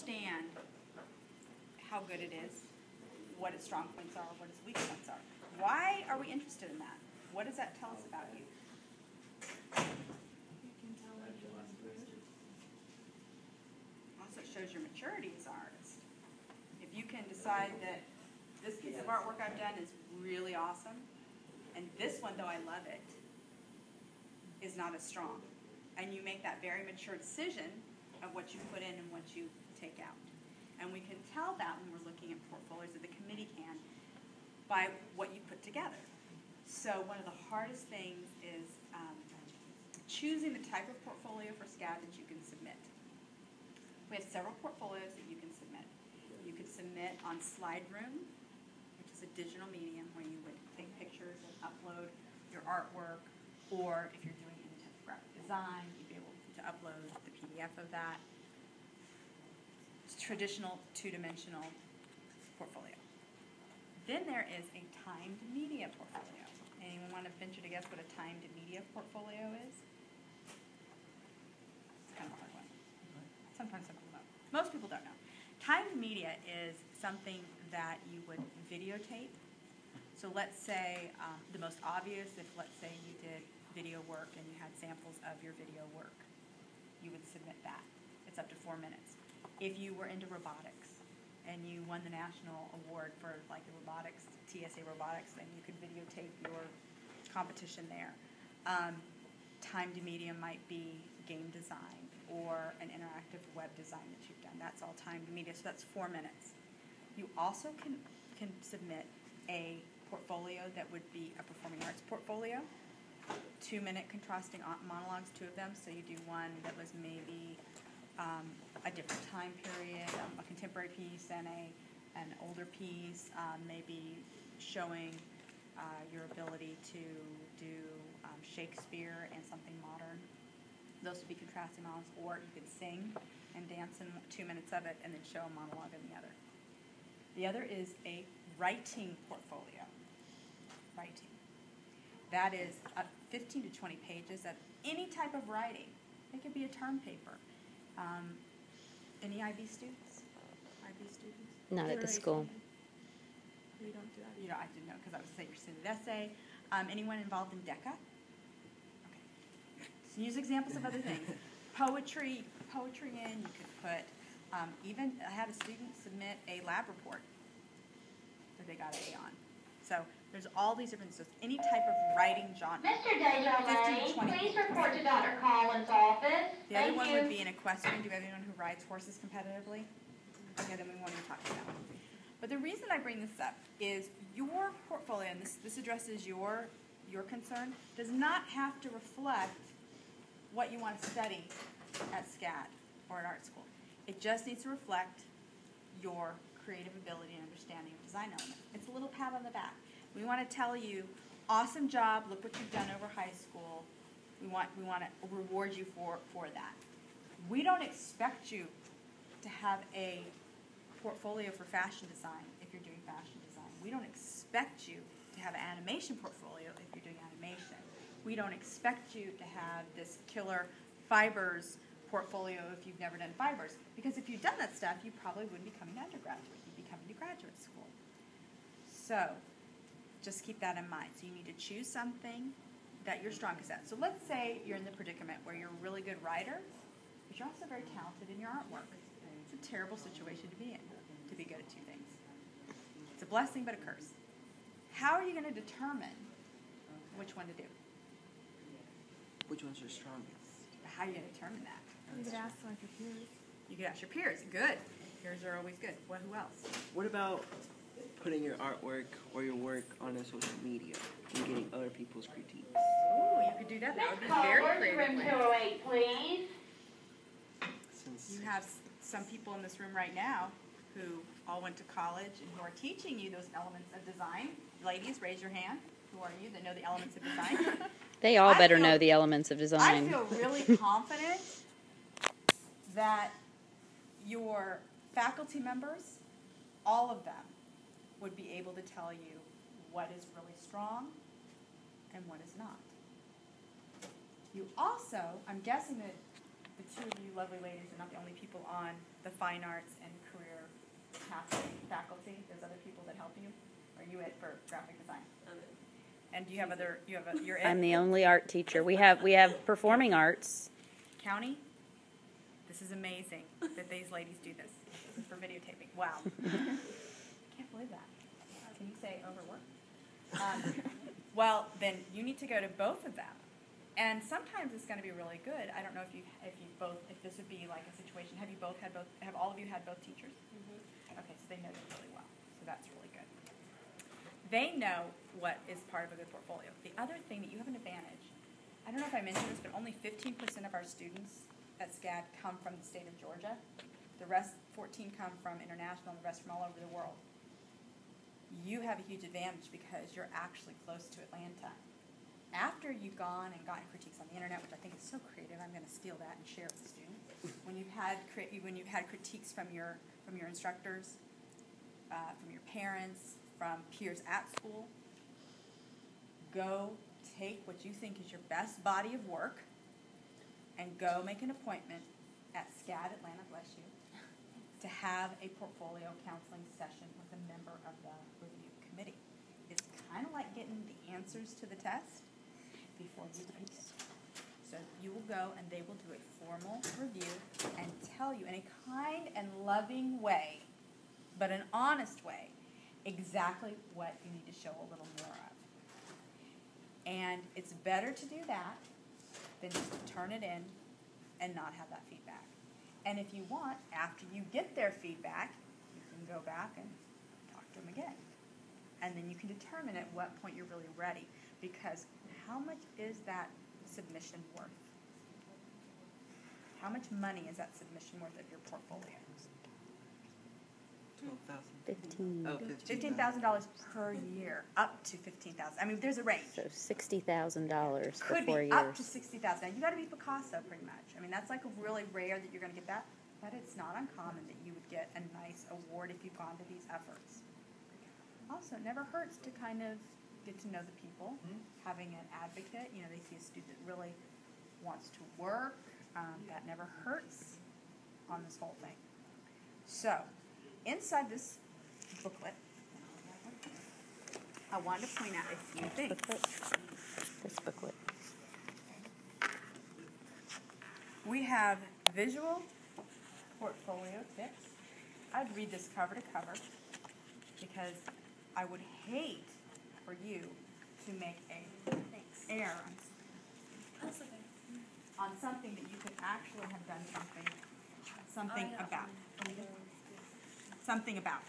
understand how good it is, what its strong points are, what its weak points are. Why are we interested in that? What does that tell us about you? Also, it shows your maturity as an artist. If you can decide that this piece of artwork I've done is really awesome, and this one, though I love it, is not as strong, and you make that very mature decision of what you put in and what you take out. And we can tell that when we're looking at portfolios, or the committee can, by what you put together. So one of the hardest things is choosing the type of portfolio for SCAD that you can submit. We have several portfolios that you can submit. You could submit on SlideRoom, which is a digital medium where you would take pictures and upload your artwork, or if you're doing any type of graphic design, you'd be able to upload the PDF of that. It's traditional two-dimensional portfolio. Then there is a timed media portfolio. Anyone want to venture to guess what a timed media portfolio is? It's kind of a hard one. Sometimes some people don't. Most people don't know. Timed media is something that you would videotape. So let's say the most obvious, if let's say you did video work and you had samples of your video work, you would submit that. It's up to 4 minutes. If you were into robotics and you won the national award for like the robotics, TSA robotics, then you could videotape your competition there. Timed media might be game design or an interactive web design that you've done. That's all timed media, so that's 4 minutes. You also can submit a portfolio that would be a performing arts portfolio. 2-minute contrasting monologues, 2 of them. So you do one that was maybe a different time period, a contemporary piece and an older piece, maybe showing your ability to do Shakespeare and something modern. Those would be contrasting monologues, or you could sing and dance in 2 minutes of it and then show a monologue in the other. The other is a writing portfolio. Writing. That is 15 to 20 pages of any type of writing. It could be a term paper. Any IB students? IB students? Not at the school. We don't do that. You know, I didn't know because I was saying you're sending an essay. Anyone involved in DECA? Okay. So use examples of other things. Poetry, poetry in. You could put, even I had a student submit a lab report that they got an A on. So there's all these different, so any type of writing genre. Mr. Desjardins, please report to Dr. Collins' office. The other one would be an equestrian. Do you have anyone who rides horses competitively? Okay, then we won't even talk about that one. But the reason I bring this up is your portfolio, and this addresses your concern, does not have to reflect what you want to study at SCAD or at art school. It just needs to reflect your creative ability and understanding of design elements. It's a little pat on the back. We want to tell you, awesome job, look what you've done over high school. We want to reward you for that. We don't expect you to have a portfolio for fashion design if you're doing fashion design. We don't expect you to have an animation portfolio if you're doing animation. We don't expect you to have this killer fibers portfolio if you've never done fibers. Because if you've done that stuff, you probably wouldn't be coming to undergraduate. You'd be coming to graduate school. So just keep that in mind. So you need to choose something that you're strongest at. So let's say you're in the predicament where you're a really good writer, but you're also very talented in your artwork. It's a terrible situation to be in, to be good at 2 things. It's a blessing, but a curse. How are you going to determine which one to do? Which one's your strongest? How are you going to determine that? You could ask like your peers. You could ask your peers. Good. Peers are always good. Well, who else? What about putting your artwork or your work on a social media and getting other people's critiques? Ooh, you could do that. That would be very creative. Room 208, please. Since You have some people in this room right now who all went to college and who are teaching you those elements of design. Ladies, raise your hand. Who are you that know the elements of design? They all better know the elements of design. I feel really confident that your faculty members, all of them, would be able to tell you what is really strong and what is not. You also, I'm guessing that the 2 of you lovely ladies are not the only people on the fine arts and career pathway faculty? There's other people that help you? Or are you it for graphic design? And do you have other, you're it? I'm the only art teacher. We have performing arts. County? This is amazing that these ladies do this. This is for videotaping. Wow. Can't believe that. Can you say overwork? Well, then you need to go to both of them. And sometimes it's going to be really good. I don't know if this would be like a situation. Have all of you had both teachers? Mm-hmm. Okay, so they know them really well. So that's really good. They know what is part of a good portfolio. The other thing that you have an advantage, I don't know if I mentioned this, but only 15% of our students at SCAD come from the state of Georgia. The rest, 14 come from international, and the rest from all over the world. You have a huge advantage because you're actually close to Atlanta. After you've gone and gotten critiques on the internet, which I think is so creative, I'm going to steal that and share it with the students. When you've had critiques from your instructors, from your parents, from peers at school, go take what you think is your best body of work and go make an appointment at SCAD Atlanta, bless you, to have a portfolio counseling session with a member of the review committee. It's kind of like getting the answers to the test before you take it. So you will go and they will do a formal review and tell you in a kind and loving way, but an honest way, exactly what you need to show a little more of. And it's better to do that than just to turn it in and not have that feedback. And if you want, after you get their feedback, you can go back and talk to them again. And then you can determine at what point you're really ready. Because how much is that submission worth? How much money is that submission worth of your portfolio? $12,000. $15,000. Oh, $15,000 per year, up to $15,000. I mean, there's a range. So $60,000 for Could 4 be years. up to $60,000. Now, you got to be Picasso, pretty much. I mean, that's like a really rare that you're going to get that. But it's not uncommon that you would get a nice award if you've gone to these efforts. Also, it never hurts to kind of get to know the people. Having an advocate, they see a student that really wants to work. That never hurts on this whole thing. So, inside this booklet, I wanted to point out a few things. This booklet. We have visual portfolio tips. I'd read this cover to cover because I would hate for you to make an error on something that you could actually have done something about.